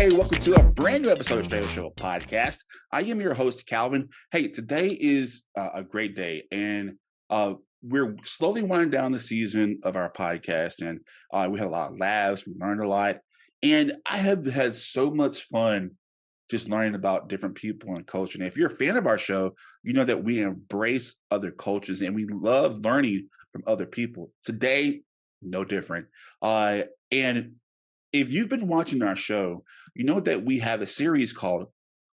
Hey, welcome to a brand new episode of Straight Up Show podcast. I am your host, Calvin. Hey, today is a great day, and we're slowly winding down the season of our podcast, and we had a lot of laughs, we learned a lot, and I have had so much fun just learning about different people and culture. And if you're a fan of our show, you know that we embrace other cultures and we love learning from other people. Today, no different. And if you've been watching our show, you know that we have a series called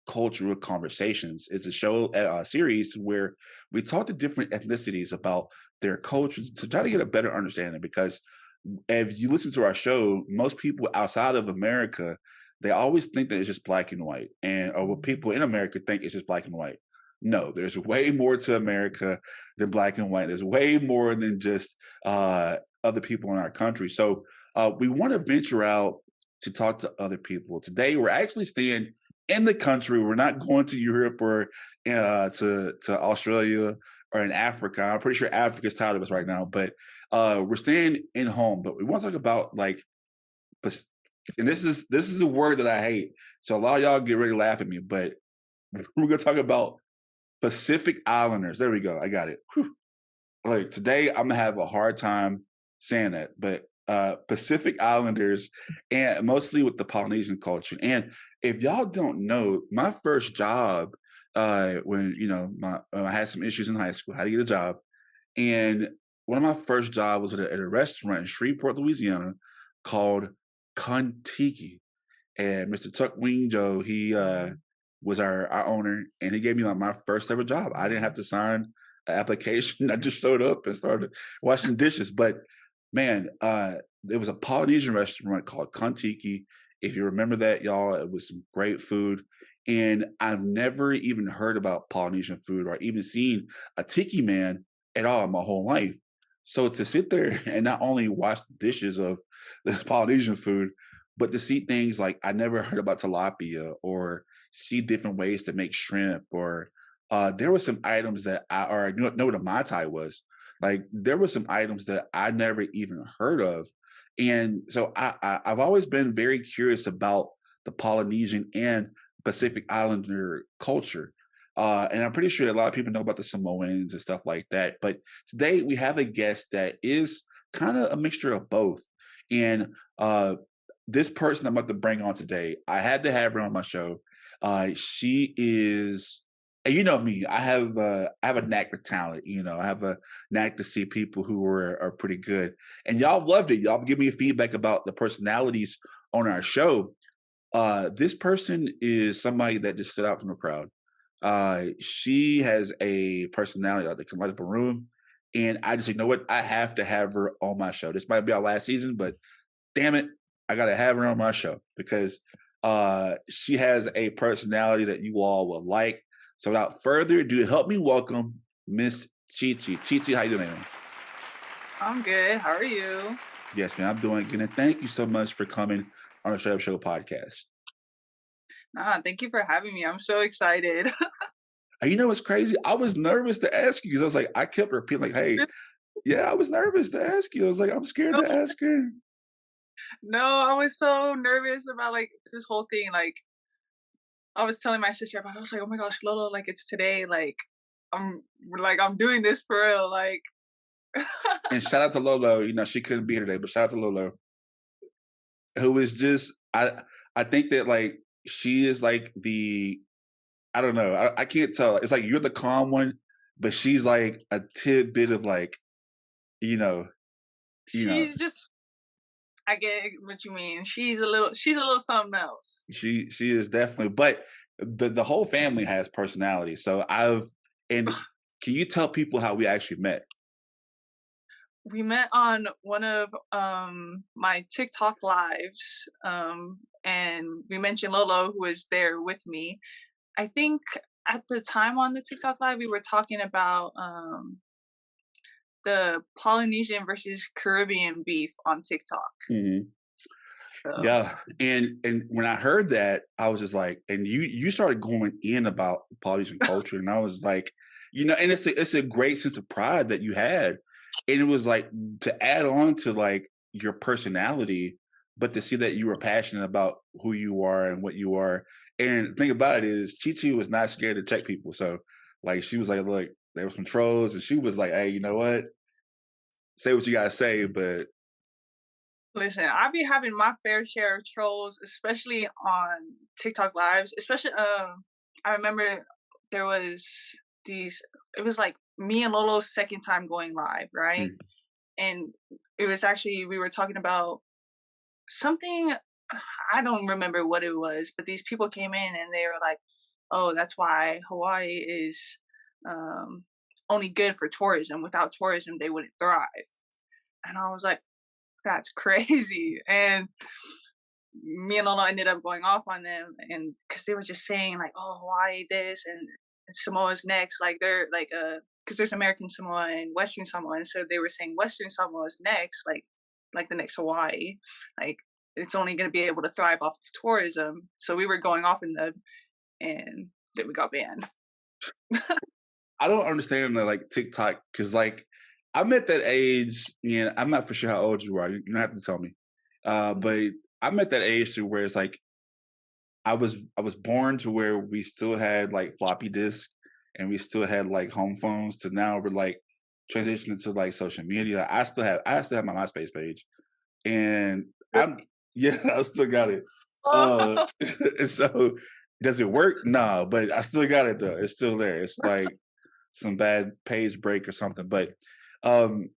Cultural Conversations. It's a show, a series where we talk to different ethnicities about their cultures to try to get a better understanding. Because if you listen to our show, most people outside of America, they always think that it's just black and white, or what people in America think it's just black and white. No, there's way more to America than black and white. There's way more than just other people in our country. So we want to venture out to talk to other people. Today, we're actually staying in the country. We're not going to Europe or to Australia or in Africa. I'm pretty sure Africa's tired of us right now, but we're staying in home. But we want to talk about and this is a word that I hate. So a lot of y'all get ready to laugh at me, but we're gonna talk about Pacific Islanders. There we go. I got it. Whew. Like today, I'm gonna have a hard time saying that, but Pacific Islanders, and mostly with the Polynesian culture. And if y'all don't know, my first job, when I had some issues in high school, I had to get a job, and one of my first jobs was at a restaurant in Shreveport, Louisiana, called Kontiki. And Mr. Tuck Wing Joe, he was our owner, and he gave me like my first ever job. I didn't have to sign an application. I just showed up and started washing dishes. But man, there was a Polynesian restaurant called Kontiki. If you remember that, y'all, it was some great food. And I've never even heard about Polynesian food or even seen a tiki man at all in my whole life. So to sit there and not only wash the dishes of this Polynesian food, but to see things like I never heard about tilapia or see different ways to make shrimp, or there were some items that I know what a Mai Tai was. Like there were some items that I never even heard of. And so I've always been very curious about the Polynesian and Pacific Islander culture. And I'm pretty sure a lot of people know about the Samoans and stuff like that. But today we have a guest that is kind of a mixture of both. And this person I'm about to bring on today, I had to have her on my show. She is, and you know me, I have a knack for talent. I have a knack to see people who are pretty good. And y'all loved it. Y'all give me feedback about the personalities on our show. This person is somebody that just stood out from the crowd. She has a personality that can light up a room. And I just, you know what? I have to have her on my show. This might be our last season, but damn it, I got to have her on my show because she has a personality that you all will like. So without further ado, help me welcome Miss Chi-Chi. Chi-Chi, how you doing, man? I'm good. How are you? Yes, man, I'm doing good. And thank you so much for coming on the Straight Up Show podcast. Thank you for having me. I'm so excited. And you know what's crazy? I was nervous to ask you because I was like, I kept repeating, like, hey, yeah, I was nervous to ask you. I was like, I'm scared to ask her. No, I was so nervous about like this whole thing. Like I was telling my sister about it. I was like, oh my gosh, Lolo, like it's today. I'm I'm doing this for real. Like And shout out to Lolo. She couldn't be here today, but shout out to Lolo, who is just I think that like she is like I don't know. I can't tell. It's like you're the calm one, but she's like a tidbit of like, you know. she's just I get what you mean. She's a little something else. She is definitely, but the whole family has personality. So and can you tell people how we actually met? We met on one of my TikTok lives, and we mentioned Lolo, who was there with me. I think at the time on the TikTok live, we were talking about the Polynesian versus Caribbean beef on TikTok. Mm-hmm. So. Yeah, and when I heard that, I was just like, and you started going in about Polynesian culture, and I was like, and it's a great sense of pride that you had, and it was like to add on to like your personality. but to see that you were passionate about who you are and what you are. And the thing about it is, Chi Chi was not scared to check people. So, like, she was like, "Look, there were some trolls," and she was like, "Hey, you know what? Say what you gotta say." But Listen, I be having my fair share of trolls, especially on TikTok lives. Especially, I remember there was these. It was like me and Lolo's second time going live, right? mm, And it was actually we were talking about something. I don't remember what it was, but these people came in and they were like, "Oh, that's why Hawaii is um, only good for tourism. Without tourism, they wouldn't thrive." And I was like, "That's crazy." And me and Lola ended up going off on them, and because they were just saying like, "Oh, Hawaii this and Samoa's next," like they're like because there's American Samoa and Western Samoa, and so they were saying Western Samoa is next, like the next Hawaii, like it's only going to be able to thrive off of tourism. So we were going off in them, and then we got banned. I don't understand the like TikTok because like I'm at that age, and I'm not for sure how old you are. You don't have to tell me, but I'm at that age to where it's like I was born to where we still had like floppy disks and we still had like home phones to now we're like transitioning to like social media. I still have my MySpace page and I'm Really? yeah, I still got it. Uh Oh, and so does it work? No, but I still got it though. It's still there. It's like some bad page break or something. But um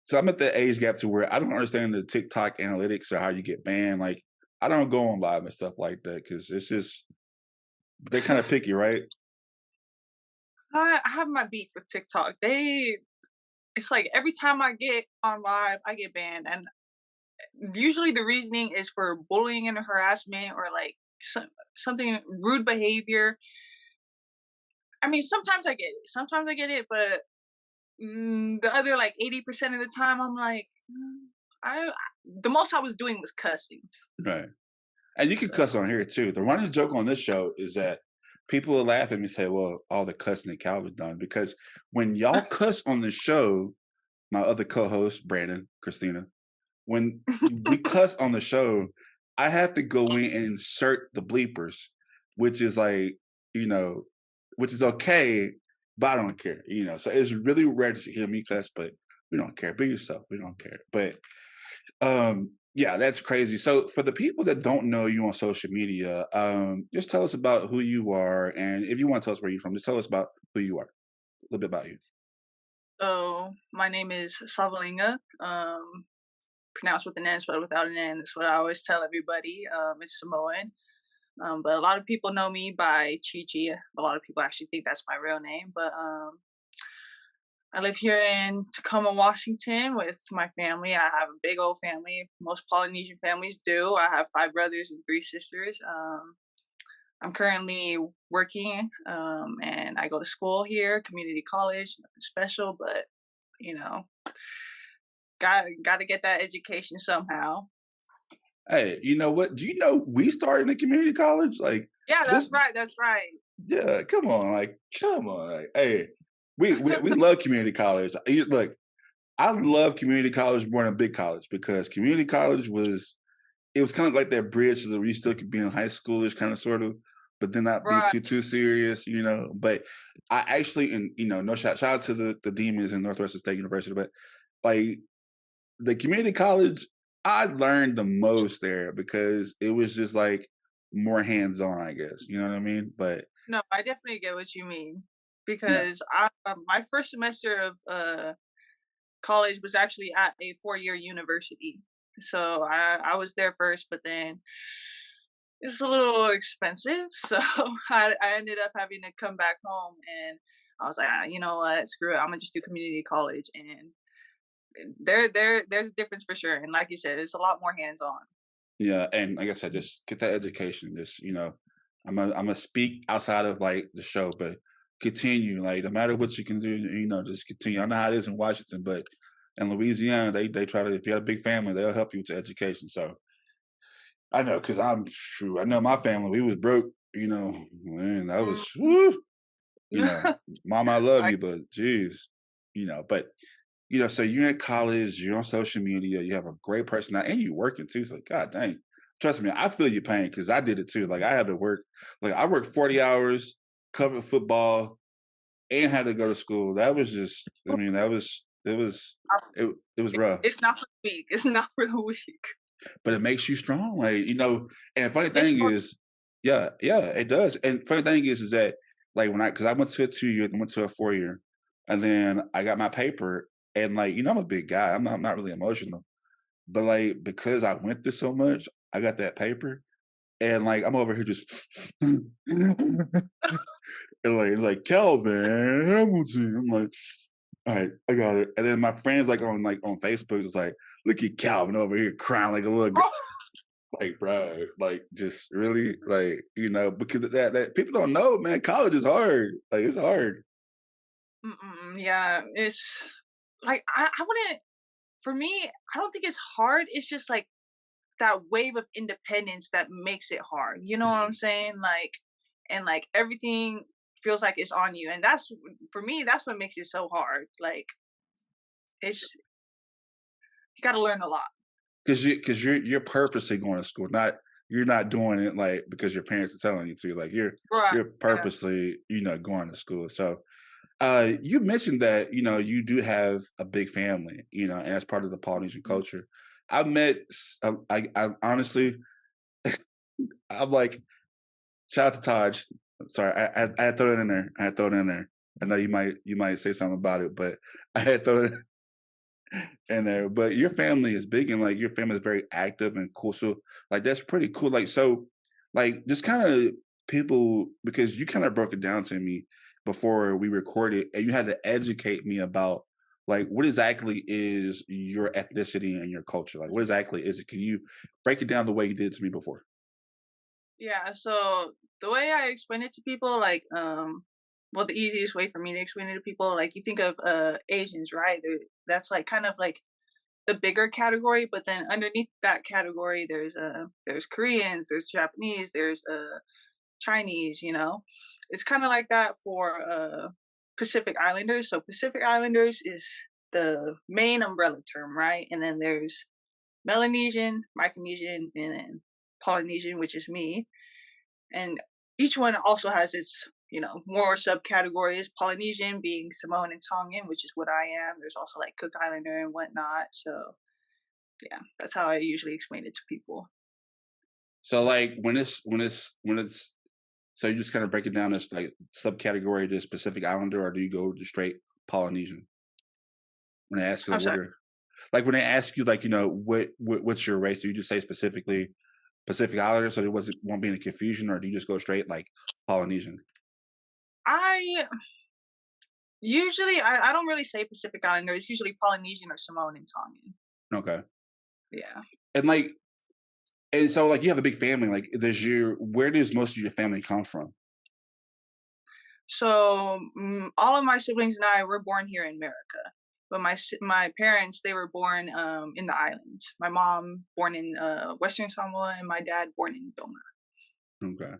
so I'm at the age gap to where I don't understand the TikTok analytics or how you get banned. Like I don't go on live and stuff like that because it's just they're kind of picky, right? I have my beef with TikTok. It's like every time I get on live, I get banned, and usually the reasoning is for bullying and harassment or like something rude behavior. I mean, sometimes I get it. Sometimes I get it, but the other like 80% of the time, I'm like, I the most I was doing was cussing. Right. And you can So cuss on here too. The running joke on this show is that people will laugh at me and say, well, all the cussing that Calvin done. Because when y'all cuss on the show, my other co-host, Brandon, Christina, when we cuss on the show, I have to go in and insert the bleepers, which is like, you know, which is okay, but I don't care, So it's really rare to hear me cuss, but we don't care. Be yourself. We don't care. But yeah, that's crazy. So for the people that don't know you on social media, just tell us about who you are, and if you want to tell us where you're from, just tell us about who you are, a little bit about you. so my name is Savalinga. Pronounced with an N, spelled without an N. That's what I always tell everybody. It's Samoan. But a lot of people know me by Chi Chi. A lot of people actually think that's my real name. But I live here in Tacoma, Washington with my family. I have a big old family. Most Polynesian families do. I have five brothers and three sisters. I'm currently working and I go to school here, community college, nothing special, but you know, got to get that education somehow. Hey, you know what? Do you know we started in community college? Like Yeah, that's this, right. That's right. yeah. Come on. Like, hey, we love community college. Look, I love community college more than big college because community college was it was kind of like that bridge to the where you still could be in high schoolish kind of sort of, but then not be Right. too serious. But I actually and no shout out to the demons in Northwestern State University, but like the community college, I learned the most there because it was just like more hands on, I guess. You know what I mean? But No, I definitely get what you mean yeah, because my first semester of college was actually at a 4-year university. So I was there first, but then it's a little expensive. So I ended up having to come back home and I was like, you know what, screw it. I'm gonna just do community college. And there's a difference for sure. And like you said, it's a lot more hands on. yeah, and like I said, just get that education. Just I'm gonna speak outside of like the show, but continue. Like no matter what you can do, just continue. I know how it is in Washington, but in Louisiana, they try to. If you got a big family, they'll help you with the education. So I know because I'm true. I know my family. We was broke. Man, that was Mm. woo, Mom, I love I you, but geez, but so you're in college, you're on social media, you have a great personality, and you're working too. So, God dang, trust me, I feel your pain because I did it too. Like I had to work, like I worked 40 hours, covered football, and had to go to school. That was just, I mean, it was rough. It's not for the weak. It's not for the weak. But it makes you strong. Like, and funny Makes thing you more is, yeah, yeah, it does. And funny thing is that like because I went to a 2 year, I went to a 4 year, and then I got my paper. And like, I'm a big guy. I'm not really emotional. But like because I went through so much, I got that paper. And like I'm over here just and like it's like Calvin Hamilton. I'm like, all right, I got it. And then my friends like on Facebook was like, look at Calvin over here crying like a little like, bro, like just really like, because that people don't know, man, college is hard. Like it's hard. yeah, it's like I wouldn't. For me, I don't think it's hard. It's just like that wave of independence that makes it hard. You know what I'm Mhm. saying? Like, and like everything feels like it's on you, and that's for me. That's what makes it so hard. Like, it's you got to learn a lot. Because you're purposely going to school, not you're not doing it like because your parents are telling you to. Like Right. you're Yeah. purposely, going to school. So you mentioned that you do have a big family, and that's part of the Polynesian Mhm. culture. I've met, I honestly, I'm like, shout out to Taj. Sorry, I had thrown it in there. I had thrown it in there. I know you might say something about it, but I had thrown it in there. But your family is big, and like your family is very active and cool. So like that's pretty cool. Like so, like just kind of people because you kind of broke it down to me before we recorded, and you had to educate me about like what exactly is your ethnicity and your culture. Like what exactly is it? Can you break it down the way you did to me before? Yeah. So the way I explain it to people, like, well, the easiest way for me to explain it to people, like, you think of Asians, right? That's like kind of like the bigger category, but then underneath that category, there's Koreans, there's Japanese, there's Chinese. It's kind of like that for Pacific Islanders. So Pacific Islanders is the main umbrella term, right? And then there's Melanesian, Micronesian, and then Polynesian, which is me. And each one also has its more subcategories. Polynesian being Samoan and Tongan, which is what I am. There's also like Cook Islander and whatnot. So yeah, that's how I usually explain it to people. So like when it's so you just kind of break it down as like subcategory to specific islander, or do you go to straight Polynesian when they ask you I'm like what sorry. are like when they ask you like what's your race? Do you just say specifically Pacific Islander so there won't be any confusion, or do you just go straight like Polynesian? I I don't really say Pacific Islander. It's usually Polynesian or Samoan and Tongan. Okay, Yeah. and like and so like you have a big family. Like where does most of your family come from? So all of my siblings and I were born here in America, but my parents they were born in the islands. My mom born in Western Samoa, and my dad born in Tonga. Okay,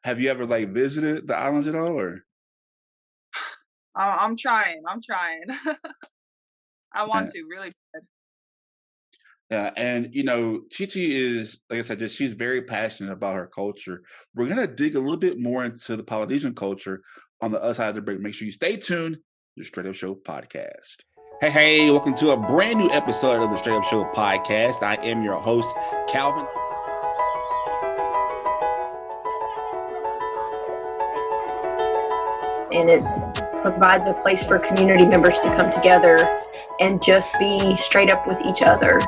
have you ever like visited the islands at all, or? I'm trying. I'm trying. I want to really bad. Yeah, and Chi Chi is like I said, just she's very passionate about her culture. We're gonna dig a little bit more into the Polynesian culture on the other side of the break. Make sure you stay tuned to the Straight Up Show podcast. Hey, hey, welcome to a brand new episode of the Straight Up Show podcast. I am your host, Calvin. And it provides a place for community members to come together and just be straight up with each other.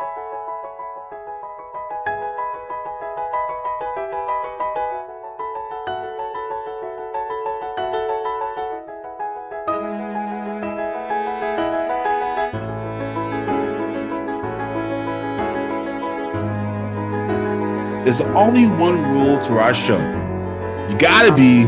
There's only one rule to our show. You gotta be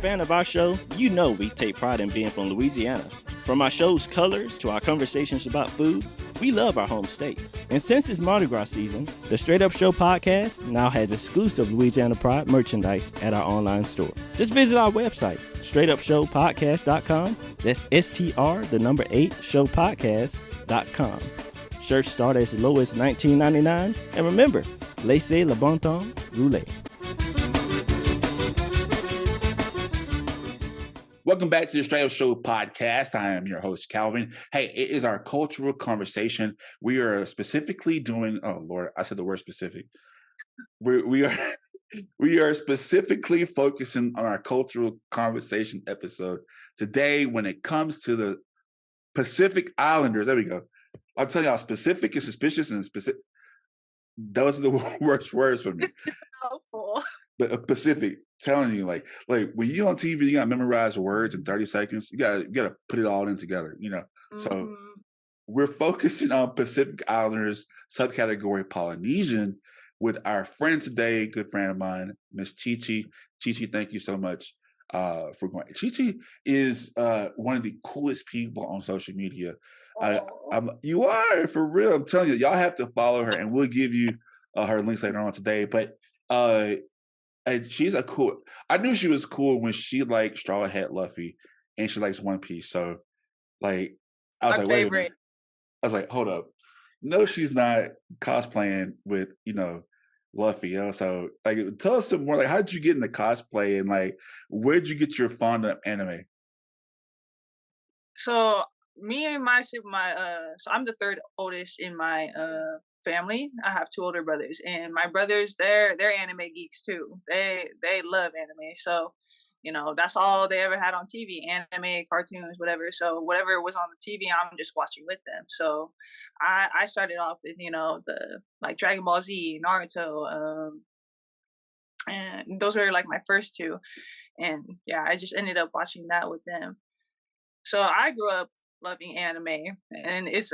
fan of our show, you know we take pride in being from Louisiana. From our show's colors to our conversations about food, we love our home state. And since it's Mardi Gras season, the Straight Up Show podcast now has exclusive Louisiana Pride merchandise at our online store. Just visit our website, straightupshowpodcast.com. That's STR8 showpodcast.com. Shirts start as low as $19.99. And remember, laissez le bon temps rouler. Welcome back to the Straight Up Show podcast. I am your host, Calvin. Hey, it is our cultural conversation. We are specifically doing, oh Lord, I said the word specific. We are specifically focusing on our cultural conversation episode today when it comes to the Pacific Islanders. There we go. I'm telling y'all, specific is suspicious and specific. Those are the worst words for me. Helpful. But Pacific, telling you, like when you're on TV, you gotta memorize words in 30 seconds. You gotta put it all in together, you know. Mm-hmm. So we're focusing on Pacific Islanders subcategory Polynesian with our friend today, good friend of mine, Miss Chichi. Chichi, thank you so much for going. Chichi is one of the coolest people on social media. You are, for real. I'm telling you, y'all have to follow her, and we'll give you her links later on today. But and she's a cool. I knew she was cool when she liked Straw Hat Luffy, and she likes One Piece. So, like, I was like, wait a minute. I was like, hold up. No, she's not cosplaying with Luffy. So, like, tell us some more. Like, how did you get into cosplay, and like, where did you get your fond of anime? So me and so I'm the third oldest in my family. I have two older brothers, and my brothers, they're anime geeks too. They love anime. So, that's all they ever had on TV, anime, cartoons, whatever. So whatever was on the TV, I'm just watching with them. So I started off with, the like Dragon Ball Z, Naruto, and those were like my first two. And yeah, I just ended up watching that with them. So I grew up loving anime, and it's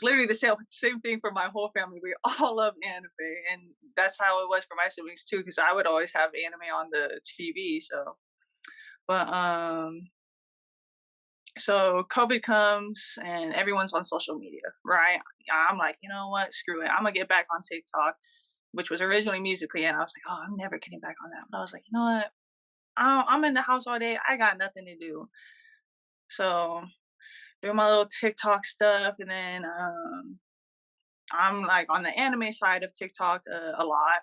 literally the same thing for my whole family. We all love anime, and that's how it was for my siblings too, because I would always have anime on the TV. So COVID comes and everyone's on social media, right? I'm like, you know what, screw it, I'm gonna get back on TikTok, which was originally Musical.ly, and I was like, oh, I'm never getting back on that. But I was like, you know what, I'm in the house all day, I got nothing to do. So doing my little TikTok stuff, and then I'm like on the anime side of TikTok a lot,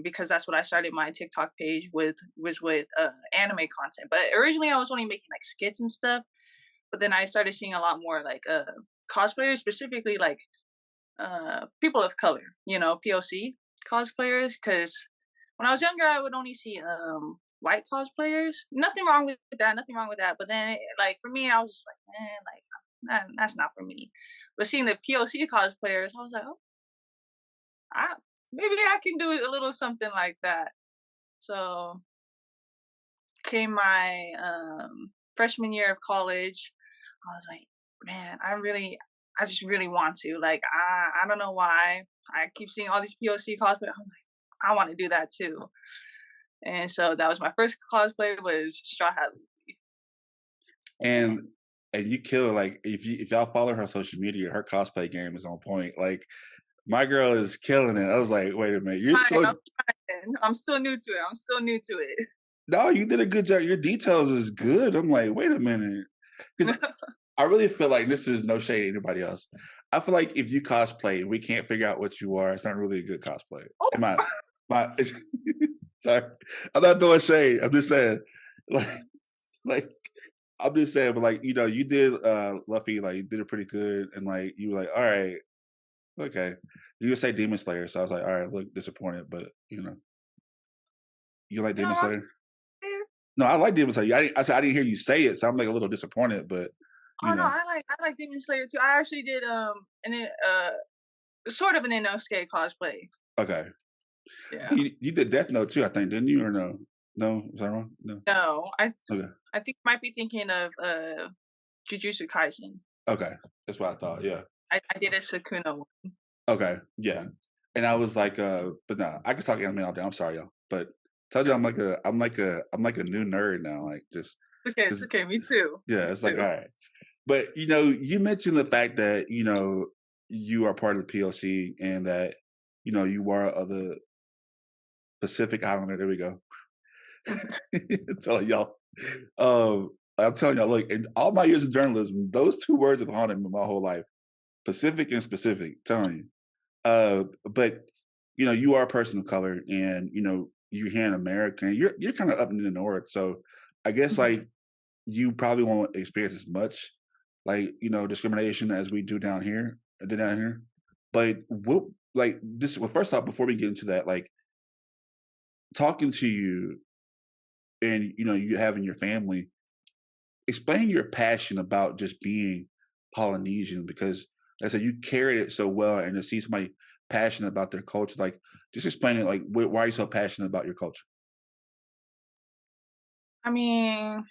because that's what I started my TikTok page with anime content. But originally I was only making like skits and stuff, but then I started seeing a lot more like cosplayers, specifically like people of color, POC cosplayers, because when I was younger I would only see white cosplayers. Nothing wrong with that. But then, like, for me, I was just like, man, like, that's not for me. But seeing the POC cosplayers, I was like, oh, maybe I can do a little something like that. So came my freshman year of college, I was like, man, I just really want to. Like, I don't know why. I keep seeing all these POC cosplay. I'm like, I want to do that too. And so that was my first cosplay, was Straw Hat Luffy. And you kill, like, if y'all follow her on social media, her cosplay game is on point. Like, my girl is killing it. I was like, wait a minute, I'm still new to it. No, you did a good job. Your details is good. I'm like, wait a minute. Because I really feel like, this is no shade to anybody else, I feel like if you cosplay and we can't figure out what you are, it's not really a good cosplay. Oh. Sorry, I'm not throwing shade. I'm just saying, like, I'm just saying, but like, you did Luffy, like, you did it pretty good, and like, you were like, all right, okay. You would say Demon Slayer, so I was like, all right, look disappointed, but you like Demon Slayer? No, I like Demon Slayer. I said I didn't hear you say it, so I'm like a little disappointed, but no, I like Demon Slayer too. I actually did sort of an Inosuke cosplay. Okay. Yeah. You did Death Note too, I think, didn't you? Or no? No, is that wrong? No. No, I think you might be thinking of Jujutsu Kaisen. Okay, that's what I thought. Yeah. I did a Sukuna one. Okay, yeah, and I was like, but no, I can talk anime all day. I'm sorry, y'all, but Told you I'm like a new nerd now. Like just It's because okay. Me too. yeah, Me it's like all too. right. But you mentioned the fact that you are part of the POC and that you are of the Pacific Islander. There we go. Telling y'all, I'm telling y'all, look, in all my years of journalism, those two words have haunted me my whole life. Pacific and specific, telling you. But you are a person of color, and you're here in America, and you're kind of up in the north. So I guess Mhm. like you probably won't experience as much like discrimination as we do down here. Did down here, but what like this? Well, first off, before we get into that, like talking to you and you having your family, explain your passion about just being Polynesian because like I said you carried it so well, and to see somebody passionate about their culture, like just explain it. Like, why are you so passionate about your culture? I mean,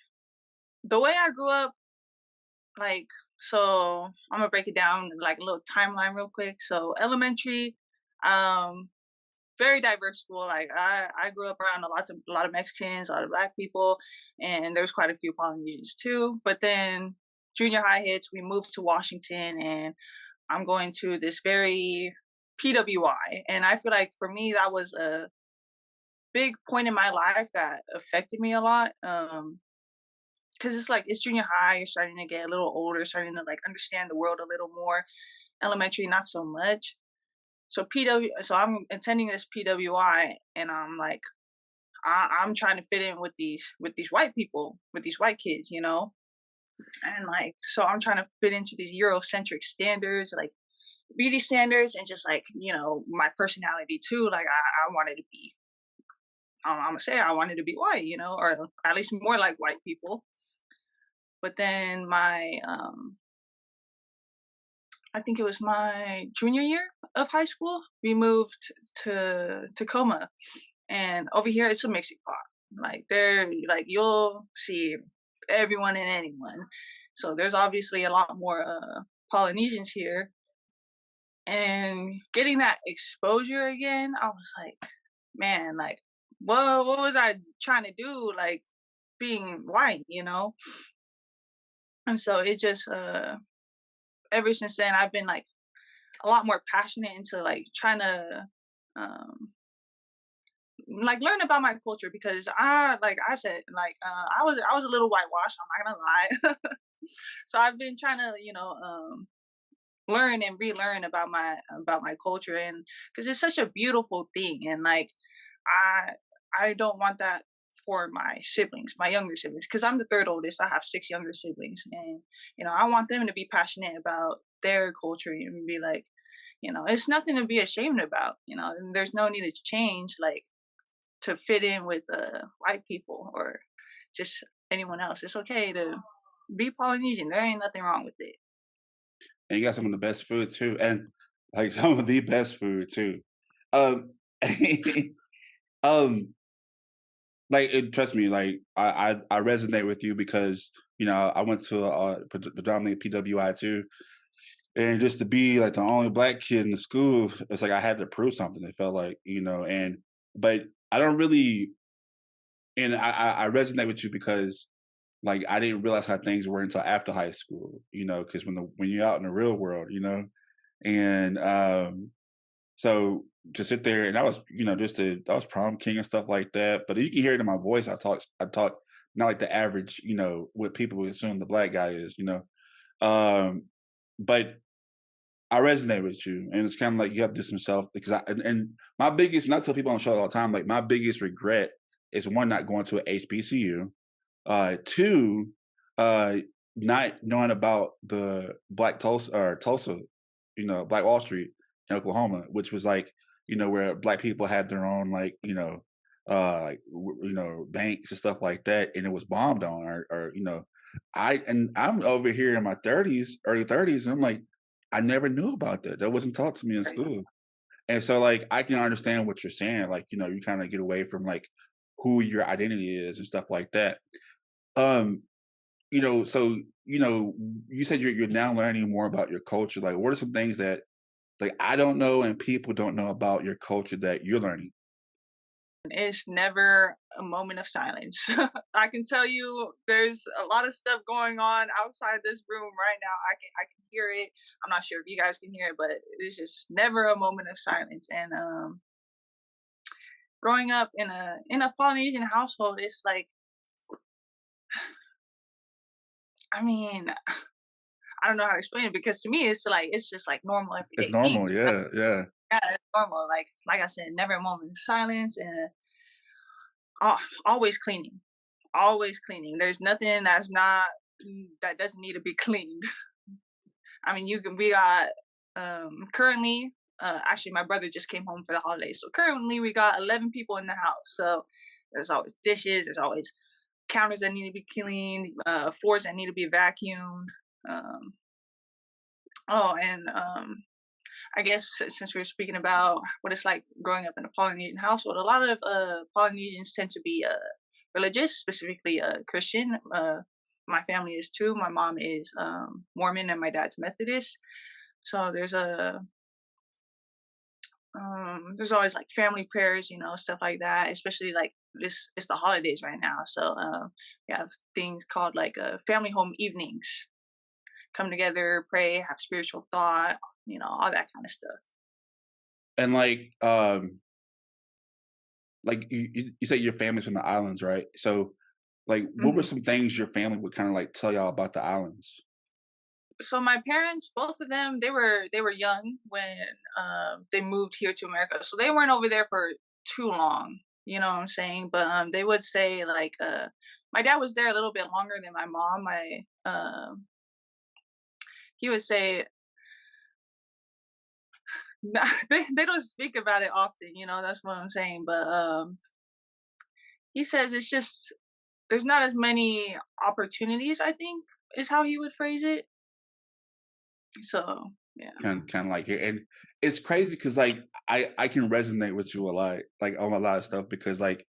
the way I grew up, like, so I'm gonna break it down like a little timeline real quick. So elementary, um, very diverse school. Like I grew up around a lot of Mexicans, a lot of Black people, and there's quite a few Polynesians too. But then junior high hits, we moved to Washington, and I'm going to this very PWI, and I feel like for me that was a big point in my life that affected me a lot. Because it's like it's junior high, you're starting to get a little older, starting to like understand the world a little more. Elementary, not so much. So I'm attending this PWI, and I'm like, I'm trying to fit in with these white people, with these white kids, and like, so I'm trying to fit into these Eurocentric standards, like beauty standards, and just like my personality too. Like I wanted to be, I'm gonna say I wanted to be white, or at least more like white people. But then I think it was my junior year of high school, we moved to Tacoma, and over here it's a mixing pot. Like there, like you'll see everyone and anyone. So there's obviously a lot more Polynesians here, and getting that exposure again, I was like, man, like, what was I trying to do? Like being white. And so it just ever since then I've been like a lot more passionate into like trying to um like learn about my culture, because like I said, like I was a little whitewashed, I'm not gonna lie. So I've been trying to learn and relearn about my culture, and because it's such a beautiful thing, and like I I don't want that for my siblings, my younger siblings, because I'm the third oldest. I have six younger siblings, and I want them to be passionate about their culture and be like, it's nothing to be ashamed about. And there's no need to change like to fit in with white people or just anyone else. It's okay to be Polynesian. There ain't nothing wrong with it. And you got some of the best food too, and like some of the best food too. Um, um, like trust me, like I resonate with you because I went to predominantly PWI too, and just to be like the only black kid in the school, it's like I had to prove something. It felt like and but I don't really, and I resonate with you because like I didn't realize how things were until after high school, because when you're out in the real world, and so to sit there and I was, I was prom king and stuff like that. But you can hear it in my voice. I talk not like the average, what people would assume the black guy is. Um, but I resonate with you, and it's kind of like you have this himself because and my biggest, and I tell people on the show all the time, like my biggest regret is one not going to an HBCU, two, uh, not knowing about the Black Tulsa or Tulsa, Black Wall Street in Oklahoma, which was like, where black people had their own like, banks and stuff like that, and it was bombed on, or I'm over here in my 30s, early 30s, and I'm like, I never knew about that. That wasn't taught to me in Right. school. And so like I can understand what you're saying. Like, you kind of get away from like who your identity is and stuff like that. Um, so you said you're now learning more about your culture. Like, what are some things that like I don't know and people don't know about your culture that you're learning? it's never a moment of silence. I can tell you there's a lot of stuff going on outside this room right now. I can hear it. I'm not sure if you guys can hear it, but it's just never a moment of silence. And growing up in a Polynesian household, it's like, I mean, I don't know how to explain it, because to me it's just like normal It's everyday normal, things. yeah, yeah. Yeah, it's normal. Like I said, never a moment of silence, and always cleaning. Always cleaning. There's nothing that doesn't need to be cleaned. I mean, we got currently actually my brother just came home for the holidays. So currently we got 11 people in the house. So there's always dishes, there's always counters that need to be cleaned, floors that need to be vacuumed. Um, and I guess since we were speaking about what it's like growing up in a Polynesian household, a lot of Polynesians tend to be religious, specifically Christian. My family is too. My mom is Mormon and my dad's Methodist. So there's always like family prayers, stuff like that. Especially like it's the holidays right now, so we have things called like family home evenings. Come together, pray, have spiritual thought, all that kind of stuff. And like you say your family's from the islands, right? So like what were hmm some things your family would kind of like tell y'all about the islands? So my parents, both of them, they were young when they moved here to America, so they weren't over there for too long. You know what I'm saying? But they would say like, my dad was there a little bit longer than my mom. He would say they don't speak about it often. That's what I'm saying. But he says it's just there's not as many opportunities, I think, is how he would phrase it. So yeah. Kind of like here, and it's crazy because like I can resonate with you a lot, like on a lot of stuff, because like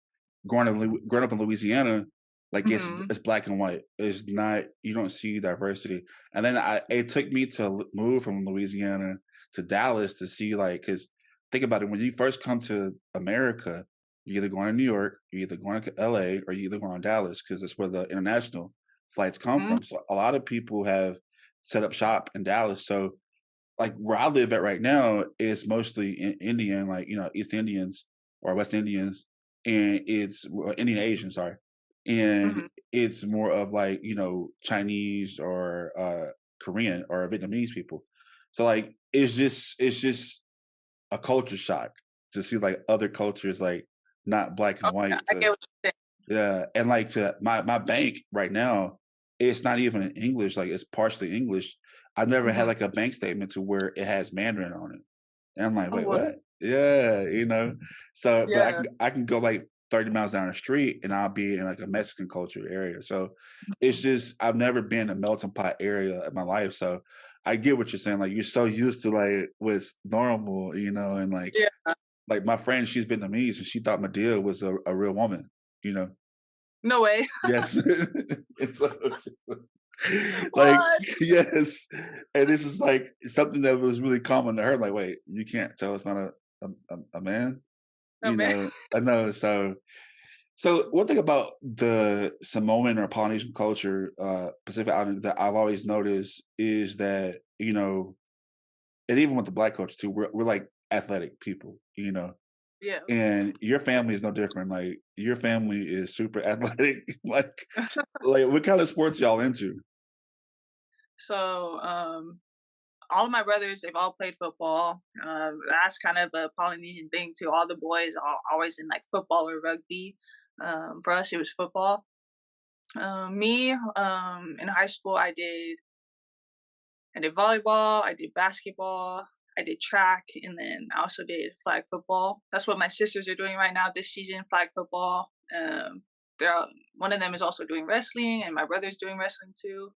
growing up in Louisiana, like hmm it's black and white. It's not, you don't see diversity. And then it took me to move from Louisiana to Dallas to see, like, because think about it, when you first come to America, you're either going to New York, you're either going to LA, or you're either going to Dallas, because it's where the international flights come hmm from. So a lot of people have set up shop in Dallas. So like where I live at right now is mostly Indian, like, East Indians or West Indians, and it's Indian Asian, sorry, and hmm it's more of like Chinese or Korean or Vietnamese people. So like it's just a culture shock to see like other cultures, like not black and Okay, white. I get what you're Yeah, and like to my bank right now, it's not even in English, like it's partially English. I've never saying. had like a bank statement to where it has Mandarin on it. And I'm like, Oh, wait, what? what? Yeah, So but Yeah. I can go like 30 miles down the street and I'll be in like a Mexican culture area. So it's just I've never been in a melting pot area in my life. So I get what you're saying. Like you're so used to like what's normal, and Yeah. like my friend, she's Vietnamese and she thought Medea was a real woman, you know. No way. Yes. It's like, What? yes. And this is like something that was really common to her. Like, wait, you can't tell it's not a man? Oh man. I know. So one thing about the Samoan or Polynesian culture, Pacific Island, that I've always noticed is that, and even with the black culture too, we're like athletic people. Yeah. And your family is no different. Like your family is super athletic. like what kind of sports y'all into? So all of my brothers, they've all played football. That's kind of a Polynesian thing too. All the boys are always in like football or rugby. For us, it was football. Me, in high school, I did volleyball, I did basketball, I did track, and then I also did flag football. That's what my sisters are doing right now this season, flag football. One of them is also doing wrestling, and my brother's doing wrestling too.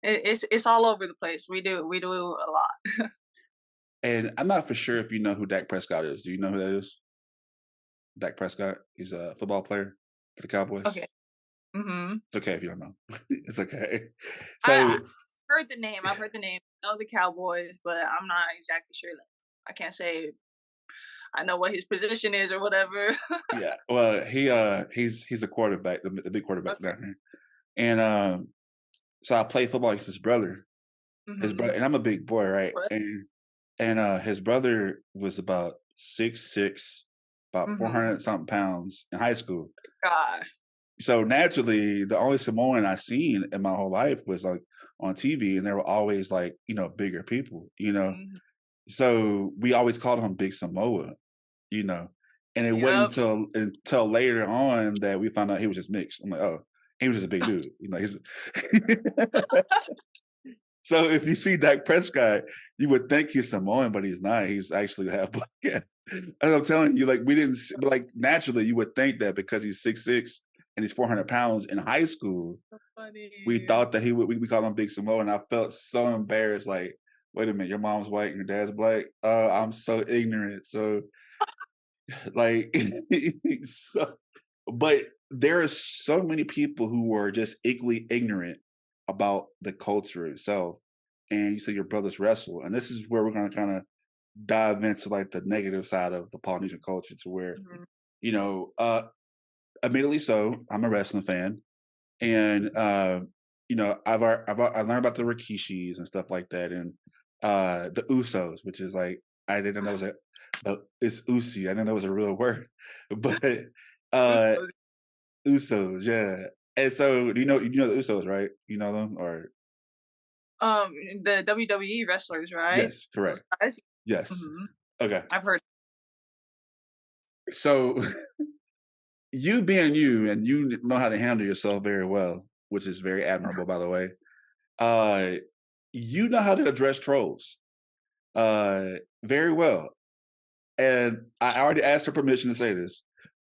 It's all over the place. We do a lot. And I'm not for sure if you know who Dak Prescott is. Do you know who that is? Dak Prescott. He's a football player for the Cowboys. Okay. Mhm. It's okay if you don't know. It's okay. I So heard the name. I've heard the name. I know the Cowboys, but I'm not exactly sure. I can't say. I know what his position is or whatever. Yeah. Well, he's a quarterback, the big quarterback Okay. down here. And so I played football against his brother. His brother, Mhm. and I'm a big boy, right? What? And his brother was about 6'6", about Mhm. 400 something pounds in high school. God. So naturally, the only Samoan I seen in my whole life was like on TV, and they were always like, bigger people, Mhm. So we always called him Big Samoa, you know. And it wasn't Yep. until later on that we found out he was just mixed. I'm like, oh, he was just a big dude, He's so if you see Dak Prescott, you would think he's Samoan, but he's not. He's actually half black. As I'm telling you, like we didn't, but like naturally, you would think that because he's 6'6" and he's 400 pounds in high school, So funny. we thought that he would. We called him Big Samoa, and I felt so embarrassed. Like, wait a minute, your mom's white and your dad's black. I'm so ignorant. So like, so, but there are so many people who are just equally ignorant about the culture itself. And you say your brothers wrestle, and this is where we're going to kind of dive into like the negative side of the Polynesian culture, to where Mhm. you know, uh, admittedly, so I'm a wrestling fan, and I learned about the Rikishis and stuff like that, and the Usos, which is like I didn't know it was it's Usi. I didn't know it was a real word, but uh So, Usos, yeah. And so you know the Usos, right? You know them, or um, the WWE wrestlers, right? yes, Those correct, guys. yes. Mhm. Okay, I've heard. so you being you, and you know how to handle yourself very well, which is very admirable, by the way. Uh, you know how to address trolls, uh, very well. And I already asked for permission to say this,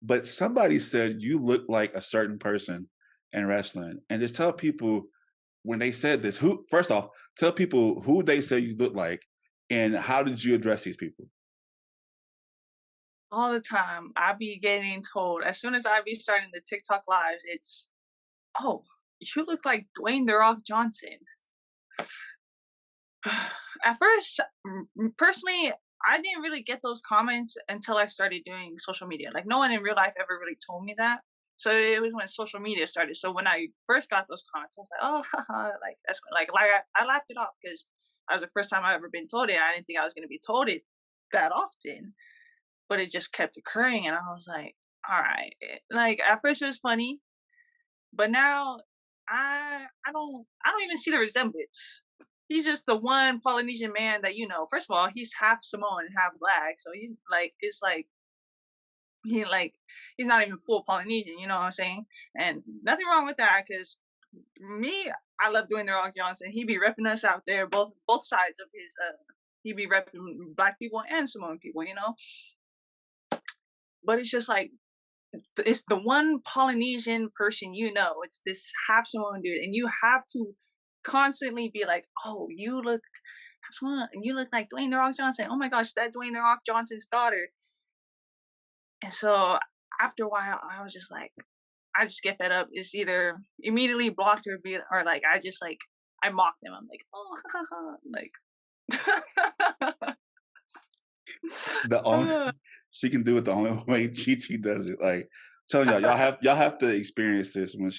but somebody said you look like a certain person in wrestling, and just tell people when they said this. Who first off, tell people who they say you look like, and how did you address these people? All the time. I be getting told as soon as I be starting the TikTok lives, it's, "Oh, you look like Dwayne the Rock Johnson." At first, personally, I didn't really get those comments until I started doing social media. Like no one in real life ever really told me that. So it was when social media started. So when I first got those comments, I was like, "Oh, haha," like that's I laughed it off because that was the first time I ever been told it. I didn't think I was gonna be told it that often, but it just kept occurring, and I was like, "All right." Like at first it was funny, but now I don't even see the resemblance. He's just the one Polynesian man that first of all, he's half Samoan, half black, so he's like it's like he like he's not even full Polynesian, you know what I'm saying? And nothing wrong with that because me, I love doing the Rock Johnson. He be repping us out there, both sides of his he be repping black people and Samoan people. But it's just like it's the one Polynesian person it's this half Samoan dude, and you have to constantly be like, "Oh, you look half Samoan, and you look like Dwayne the Rock Johnson. Oh my gosh, that Dwayne the Rock Johnson's daughter." And so after a while, I was just like, I just get fed up. It's either immediately blocked or like I just like I mock them. I'm like, "Oh, ha, ha, ha," like. The only uh, she can do it the only way Chi Chi does it. Like telling y'all have to experience this when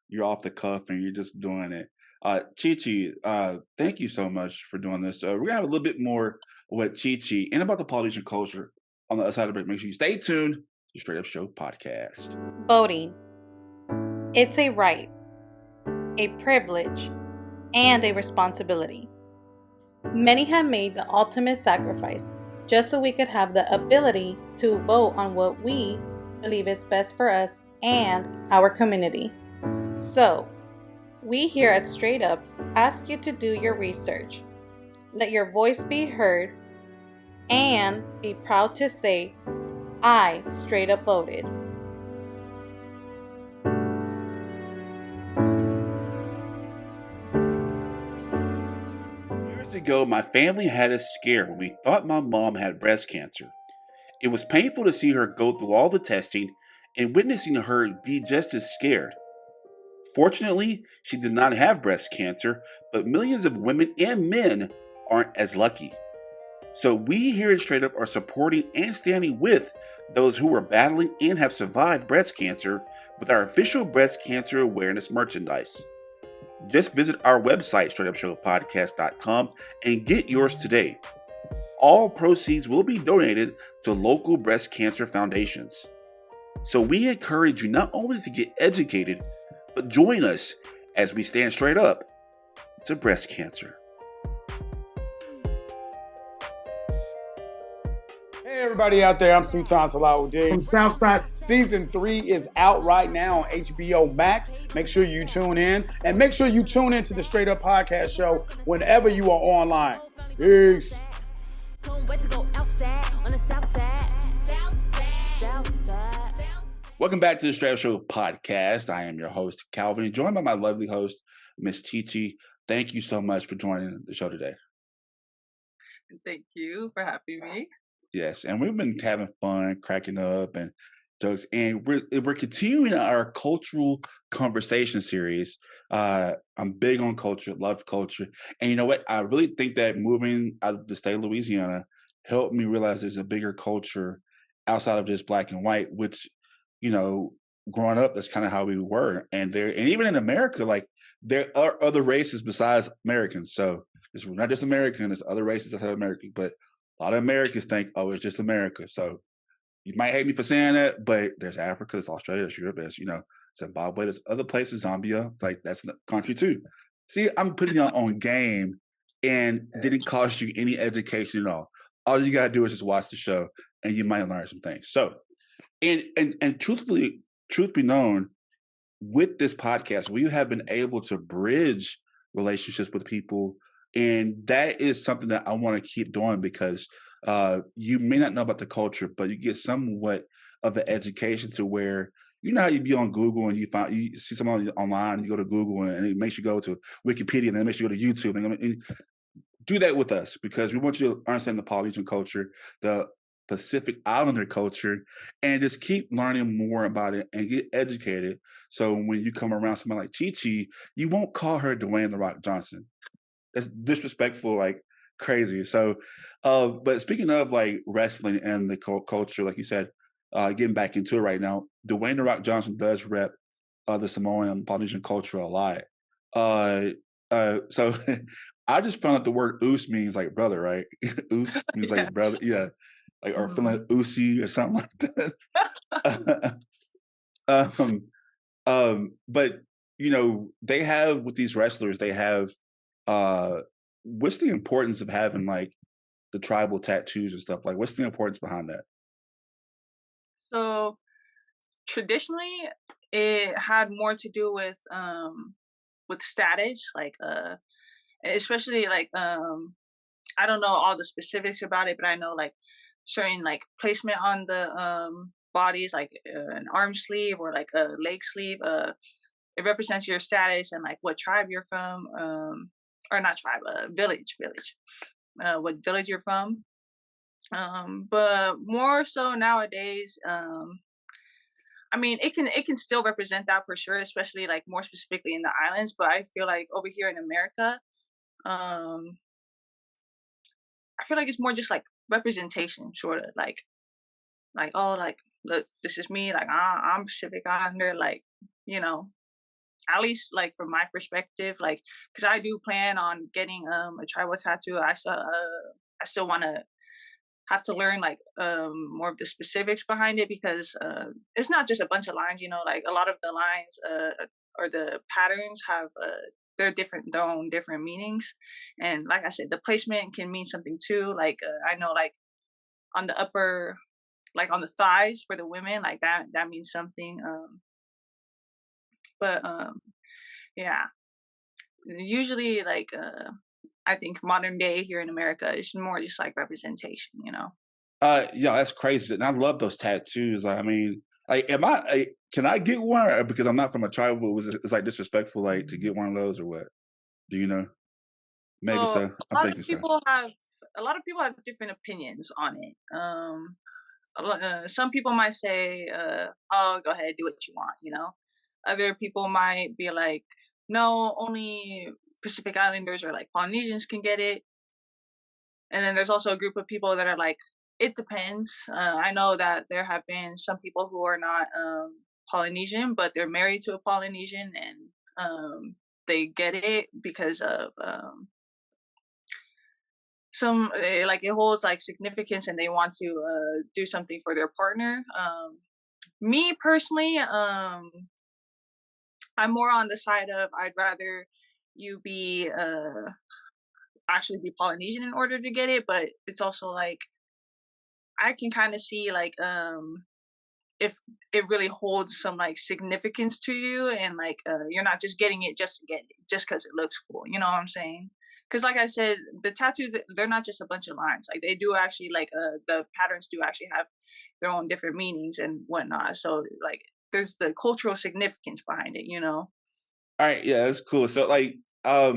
you're off the cuff and you're just doing it. Chi Chi, thank you so much for doing this. We're gonna have a little bit more with Chi Chi and about the Polynesian culture on the other side of the break. Make sure you stay tuned to Straight Up Show podcast. Voting. It's a right, a privilege, and a responsibility. Many have made the ultimate sacrifice just so we could have the ability to vote on what we believe is best for us and our community. So, we here at Straight Up ask you to do your research, let your voice be heard, and be proud to say, I straight up voted. Years ago, my family had us scared when we thought my mom had breast cancer. It was painful to see her go through all the testing and witnessing her be just as scared. Fortunately, she did not have breast cancer, but millions of women and men aren't as lucky. So we here at Straight Up are supporting and standing with those who are battling and have survived breast cancer with our official breast cancer awareness merchandise. Just visit our website, straightupshowpodcast.com, and get yours today. All proceeds will be donated to local breast cancer foundations. So we encourage you not only to get educated, but join us as we stand straight up to breast cancer. Hey everybody out there, I'm Sultan Salahuddin from Southside. Season 3 is out right now on HBO Max. Make sure you tune in, and make sure you tune in to the Straight Up Podcast Show whenever you are online. Peace. Welcome back to the Straight Up Show podcast. I am your host, Calvin, joined by my lovely host, Miss Chichi. Thank you so much for joining the show today. Thank you for having me. Yes, and we've been having fun, cracking up, and jokes, and we're continuing our cultural conversation series. I'm big on culture, love culture, and you know what? I really think that moving out of the state of Louisiana helped me realize there's a bigger culture outside of just black and white, which, you know, growing up, that's kind of how we were, and even in America, like there are other races besides Americans. So it's not just American; there's other races outside of America, but a lot of Americans think, oh, it's just America. So you might hate me for saying that, but there's Africa, there's Australia, there's Europe, there's, Zimbabwe, there's other places, Zambia, like that's a country too. See, I'm putting you on game and didn't cost you any education at all. All you gotta do is just watch the show and you might learn some things. So, and truthfully, truth be known, with this podcast, we have been able to bridge relationships with people. And that is something that I want to keep doing because you may not know about the culture, but you get somewhat of an education to where, you know how you be on Google and you see someone online and you go to Google and it makes you go to Wikipedia and then it makes you go to YouTube and do that with us because we want you to understand the Polynesian culture, the Pacific Islander culture, and just keep learning more about it and get educated. So when you come around somebody like Chi-Chi, you won't call her Dwayne "The Rock" Johnson. That's disrespectful, like crazy. So, but speaking of like wrestling and the culture, like you said, getting back into it right now, Dwayne "The Rock" Johnson does rep the Samoan and Polynesian culture a lot. So I just found out the word "oos" means like brother, right? Oos means like brother, yeah, like or feeling like oozy or something like that. But they have with these wrestlers, they have. What's the importance of having like the tribal tattoos and stuff? Like, what's the importance behind that? So traditionally, it had more to do with status, like especially like I don't know all the specifics about it, but I know like certain like placement on the bodies, like an arm sleeve or like a leg sleeve. It represents your status and like what tribe you're from. Or not tribe, village, what village you're from. But more so nowadays, I mean, it can still represent that for sure, especially like more specifically in the islands. But I feel like over here in America, I feel like it's more just like representation, sort of like oh, like look, this is me, like I'm Pacific Islander, like at least like from my perspective, like because I do plan on getting a tribal tattoo. I still want to have to learn like more of the specifics behind it because it's not just a bunch of lines, like a lot of the lines or the patterns have their own different meanings. And like I said, the placement can mean something too. Like I know like on the upper, like on the thighs for the women, like that means something. But yeah, usually like I think modern day here in America is more just like representation, Yeah, that's crazy, and I love those tattoos. I mean, like, can I get one? Or because I'm not from a tribe, it's like disrespectful, like to get one of those, or what? Do you know? Maybe so. I'm thinking so. A lot of people have different opinions on it. Some people might say, "Oh, go ahead, do what you want," Other people might be like, no, only Pacific Islanders or like Polynesians can get it. And then there's also a group of people that are like, it depends. I know that there have been some people who are not Polynesian, but they're married to a Polynesian, and they get it because of some like it holds like significance, and they want to do something for their partner. Me personally, I'm more on the side of I'd rather you be actually be Polynesian in order to get it, but it's also like I can kind of see like if it really holds some like significance to you, and like you're not just getting it just to get it just because it looks cool, you know what I'm saying? Because like I said, the tattoos, they're not just a bunch of lines. Like they do actually like the patterns do actually have their own different meanings and whatnot. So like there's the cultural significance behind it, you know. All right, yeah, that's cool. So like I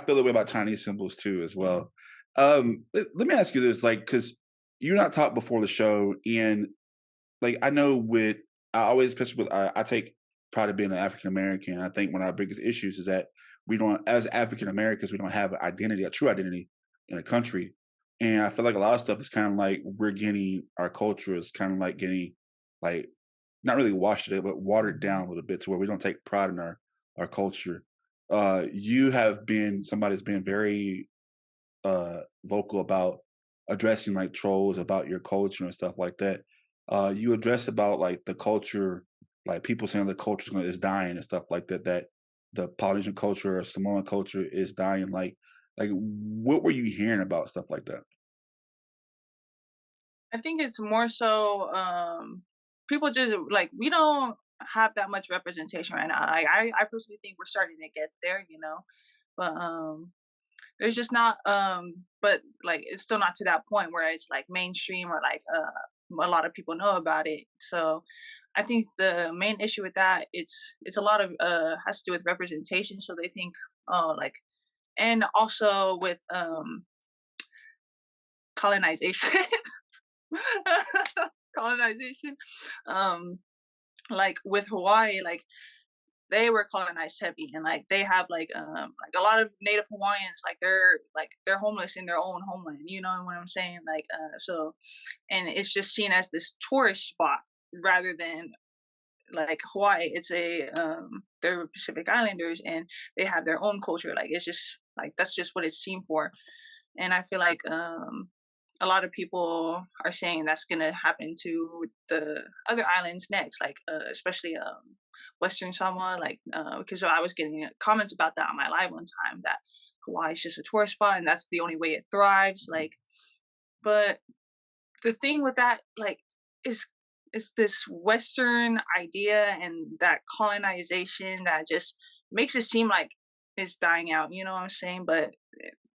feel the way about Chinese symbols too as well. Let me ask you this, like, because you and I talked before the show, and like I know with I always especially with I take pride of being an African American. I think one of our biggest issues is that we don't, as African Americans, we don't have an identity, a true identity in a country. And I feel like a lot of stuff is kind of like we're getting our culture is kind of like getting like not really washed it, but watered down a little bit to where we don't take pride in our culture. You have been somebody that's been very vocal about addressing like trolls about your culture and stuff like that. You addressed about like the culture, like people saying the culture is dying and stuff like that. That the Polynesian culture or Samoan culture is dying. Like what were you hearing about stuff like that? I think it's more so people just like we don't have that much representation right now. Like I personally think we're starting to get there, you know. But there's just not but like it's still not to that point where it's like mainstream or like a lot of people know about it. So I think the main issue with that it's a lot of has to do with representation. So they think oh like and also with colonization colonization like with Hawaii, like they were colonized heavy, and like they have like a lot of native Hawaiians like they're homeless in their own homeland, you know what I'm saying? Like so and it's just seen as this tourist spot rather than like Hawaii. It's a they're Pacific Islanders and they have their own culture. Like it's just like that's just what it's seen for. And I feel like a lot of people are saying that's going to happen to the other islands next, like especially Western Samoa, like because I was getting comments about that on my live one time that Hawaii is just a tourist spot and that's the only way it thrives. Like, but the thing with that, like, is it's this Western idea and that colonization that just makes it seem like it's dying out. You know what I'm saying? But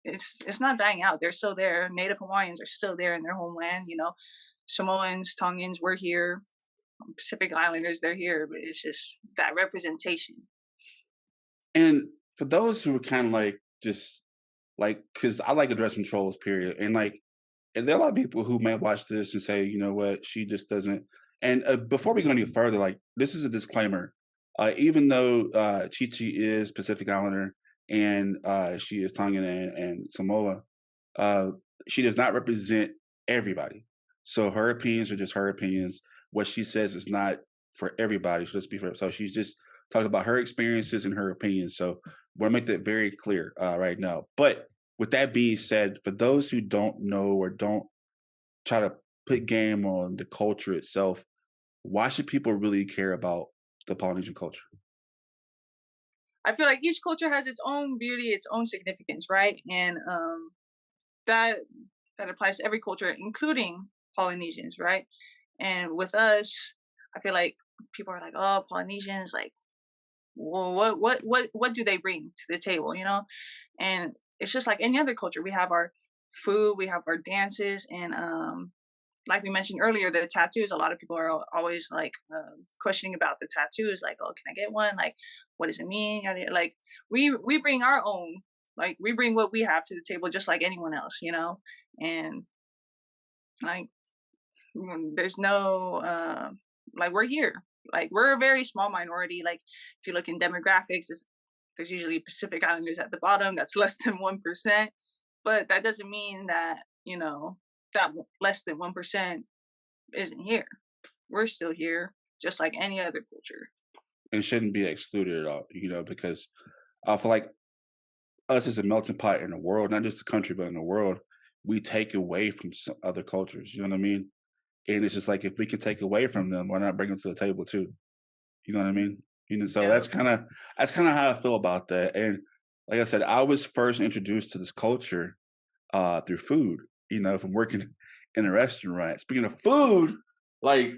it's not dying out. They're still there. Native Hawaiians are still there in their homeland. You know, Samoans, Tongans, we're here. Pacific Islanders, they're here. But it's just that representation. And for those who are kind of like just like, because I like addressing trolls, period. And there are a lot of people who may watch this and say, you know what, she just doesn't. And before we go any further, like this is a disclaimer. Even though Chi Chi is Pacific Islander and she is Tongan and Samoa, she does not represent everybody. So her opinions are just her opinions. What she says is not for everybody. So let's be fair. So she's just talking about her experiences and her opinions. So we'll make that very clear right now. But with that being said, for those who don't know or don't try to put game on the culture itself, why should people really care about the Polynesian culture? I feel like each culture has its own beauty, its own significance, right? And that applies to every culture, including Polynesians, right? And with us, I feel like people are like, "Oh, Polynesians, like, well, what do they bring to the table?" You know, and it's just like any other culture. We have our food, we have our dances, and like we mentioned earlier, the tattoos. A lot of people are always like questioning about the tattoos, like, "Oh, can I get one? Like, what does it mean?" Like, we bring our own, like, we bring what we have to the table, just like anyone else, you know, and like, there's no like we're here, like we're a very small minority. Like, if you look in demographics, there's usually Pacific Islanders at the bottom. That's less than 1%. but that doesn't mean that, that less than 1% isn't here. We're still here, just like any other culture. And shouldn't be excluded at all, because I feel like us as a melting pot in the world, not just the country, but in the world, we take away from some other cultures. You know what I mean? And it's just like, if we can take away from them, why not bring them to the table too? You know what I mean? So Yeah. that's kind of how I feel about that. And like I said, I was first introduced to this culture through food. From working in a restaurant. Speaking of food, like,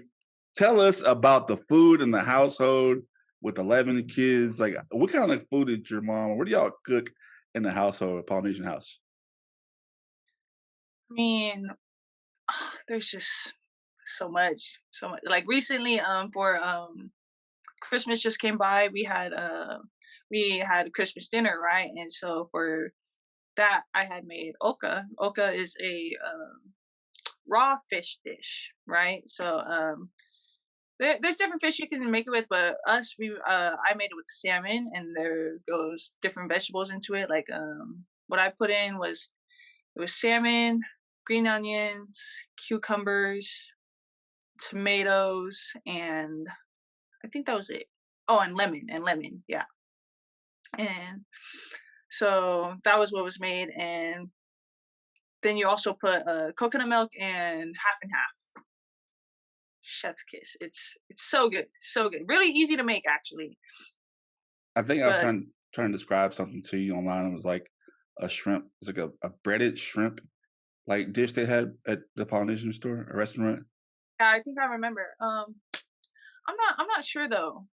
tell us about the food in the household with 11 kids. Like, what kind of food did your mom? What do y'all cook in the household, a Polynesian house? I mean, there's just so much. Like recently, for Christmas just came by. We had Christmas dinner, right? And so for that, I had made oka. Oka is a raw fish dish, right? So there's different fish you can make it with, but I made it with salmon, and there goes different vegetables into it. Like what I put in was salmon, green onions, cucumbers, tomatoes, and I think that was it. Oh, and lemon, yeah. And so that was what was made, and then you also put coconut milk and half and half. Chef's kiss. It's so good, so good. Really easy to make, actually. I think I was trying to describe something to you online. It was like a shrimp. It's like a breaded shrimp like dish they had at the Polynesian store, a restaurant. Yeah, I think I remember. I'm not sure though.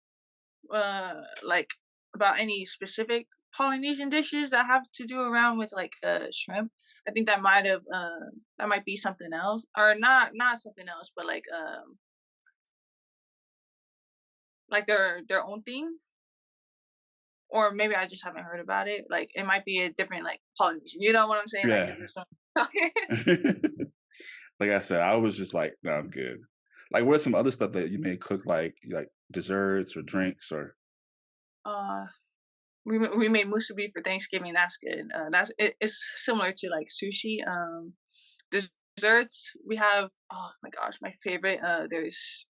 Like about any specific Polynesian dishes that have to do around with like shrimp. I think that might be something else, or not something else, but like their own thing, or maybe I just haven't heard about it. Like it might be a different like Polynesian. You know what I'm saying? Yeah. Like, is there some? Like I said, I was just like, no, I'm good. Like, what's some other stuff that you may cook, like desserts or drinks or? We made musubi for Thanksgiving. That's good. It's similar to like sushi. Desserts we have. Oh my gosh, my favorite. There's.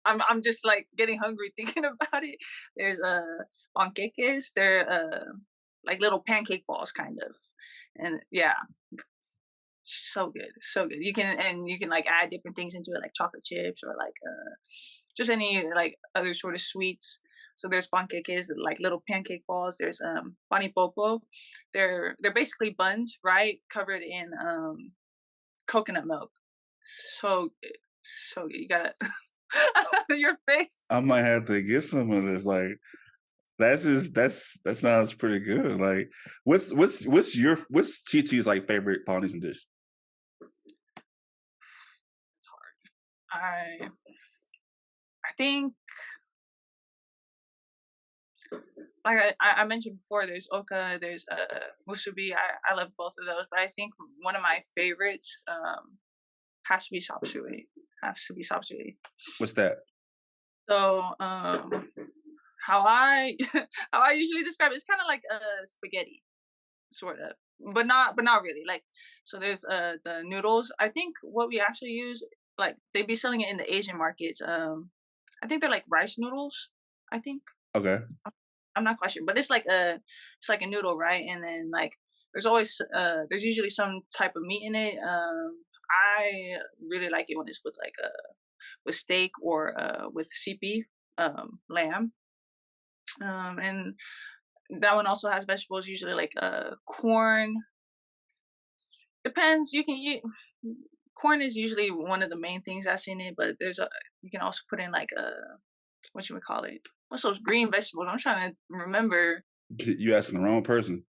I'm just like getting hungry thinking about it. There's panqueques. They're like little pancake balls, kind of, and yeah, so good, so good. You can like add different things into it, like chocolate chips or like just any like other sort of sweets. So there's panqueques, like little pancake balls. There's panipopo. They're basically buns, right, covered in coconut milk. So good, so good. You gotta your face. I might have to get some of this. Like, that sounds pretty good. Like, what's Chi-Chi's like favorite Polynesian dish? It's hard. I think, like I mentioned before, there's oka, there's musubi. I love both of those, but I think one of my favorites has to be sapsui. What's that? So how I usually describe it, it's kind of like spaghetti, sort of, but not really. Like, so there's the noodles. I think what we actually use, like they be selling it in the Asian markets. I think they're like rice noodles. I think. Okay. I'm not quite sure, but it's like a noodle, right? And then like there's usually some type of meat in it. I really like it when it's with like with steak or with CP lamb. And that one also has vegetables, usually like corn. Depends. Corn is usually one of the main things that's in it, but you can also put in like what should we call it? What's those green vegetables? I'm trying to remember. You asking the wrong person.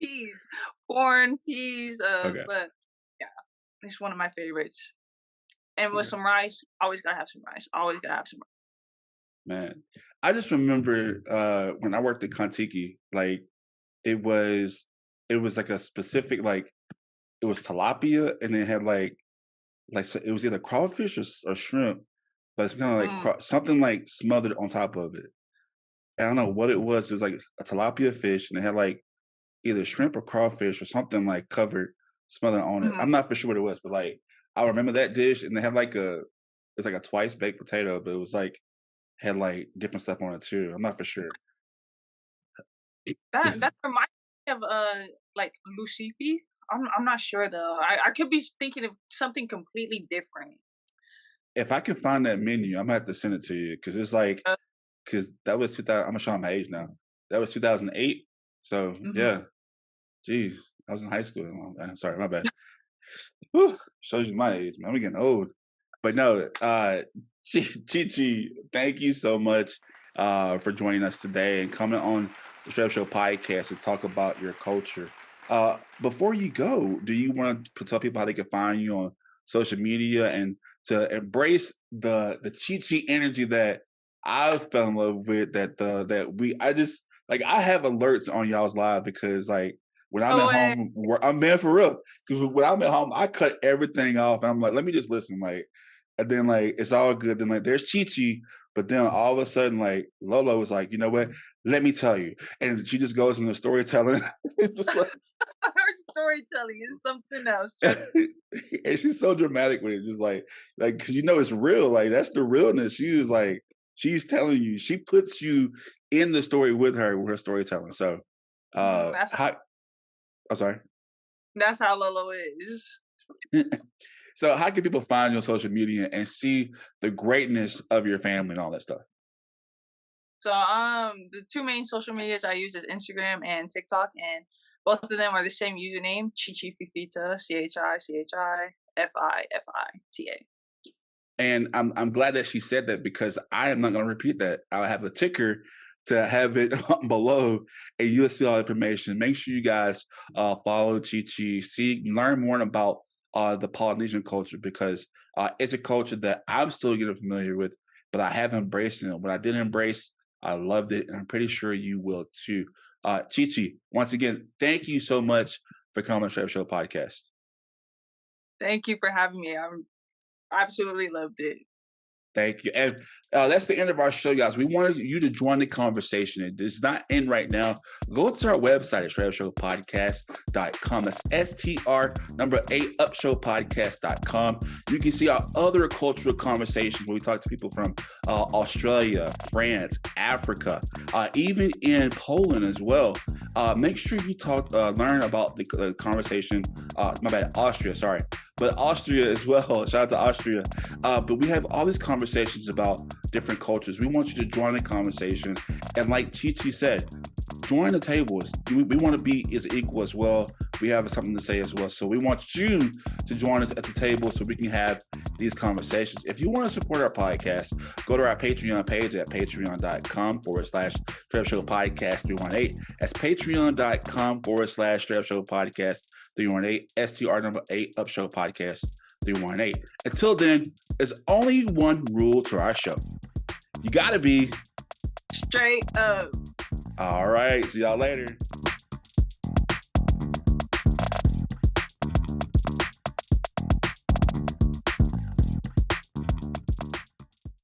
Peas, corn, peas. Okay. But yeah, it's one of my favorites. And with some rice, always gotta have some rice. Man, I just remember when I worked at Kontiki, like it was like a specific, like it was tilapia, and it had like so it was either crawfish or shrimp, but it's kind of like something like smothered on top of it. I don't know what it was. It was like a tilapia fish, and it had like either shrimp or crawfish or something like covered, smothered on it. Mhm. I'm not for sure what it was, but like I remember that dish, and they had like it's like a twice baked potato, but it was like had like different stuff on it too. I'm not for sure. That reminds me of like lucifi. I'm not sure though. I could be thinking of something completely different. If I can find that menu, I'm gonna have to send it to you because it's like Uh, because that was 2000. I'm gonna show my age now. That was 2008. So mhm. yeah, geez, I was in high school. I'm sorry, my bad. Whew, shows you my age, man. I'm getting old. But no, Chi, thank you so much for joining us today and coming on the Strap Show podcast to talk about your culture. Before you go, do you want to tell people how they can find you on social media and to embrace the Chi energy that I fell in love with? I just like I have alerts on y'all's live because like when I'm No at way. home, I'm man for real. Because when I'm at home, I cut everything off. And I'm like, let me just listen. Like, and then like it's all good. Then like there's Chi, but then all of a sudden like Lolo was like, you know what? Let me tell you, and she just goes into storytelling. It's just like, Her storytelling is something else. Just and she's so dramatic with it, just like because you know it's real. Like that's the realness. She is like she's telling you. She puts you in the story with her storytelling. So, that's how? I'm sorry. how Lolo is. So how can people find you on social media and see the greatness of your family and all that stuff? So the two main social medias I use is Instagram and TikTok, and both of them are the same username, Chichi Fifita, ChiChiFifita. And I'm glad that she said that because I am not going to repeat that. I'll have a ticker to have it below, and you'll see all the information. Make sure you guys follow Chi, learn more about the Polynesian culture because it's a culture that I'm still getting familiar with, but I have embraced it. When I did embrace, I loved it, and I'm pretty sure you will too. Chi, once again, thank you so much for coming on Strap Show podcast. Thank you for having me. I absolutely loved it. Thank you. And that's the end of our show, guys. We wanted you to join the conversation. It is not in right now. Go to our website at strapshowpodcast.com. That's STR8upshowpodcast.com. You can see our other cultural conversations where we talk to people from Australia, France, Africa, even in Poland as well. Make sure you learn about the conversation. Austria, sorry. But Austria as well. Shout out to Austria. But we have all these conversations about different cultures. We want you to join the conversation. And like Chi said, join the tables. We want to be as equal as well. We have something to say as well. So we want you to join us at the table so we can have these conversations. If you want to support our podcast, go to our Patreon page at patreon.com/Strap Show Podcast 318. That's patreon.com/Strap Show Podcast 318. STR8 Up Show Podcast 318. Until then, there's only one rule to our show. You got to be Straight up. all right. See y'all later.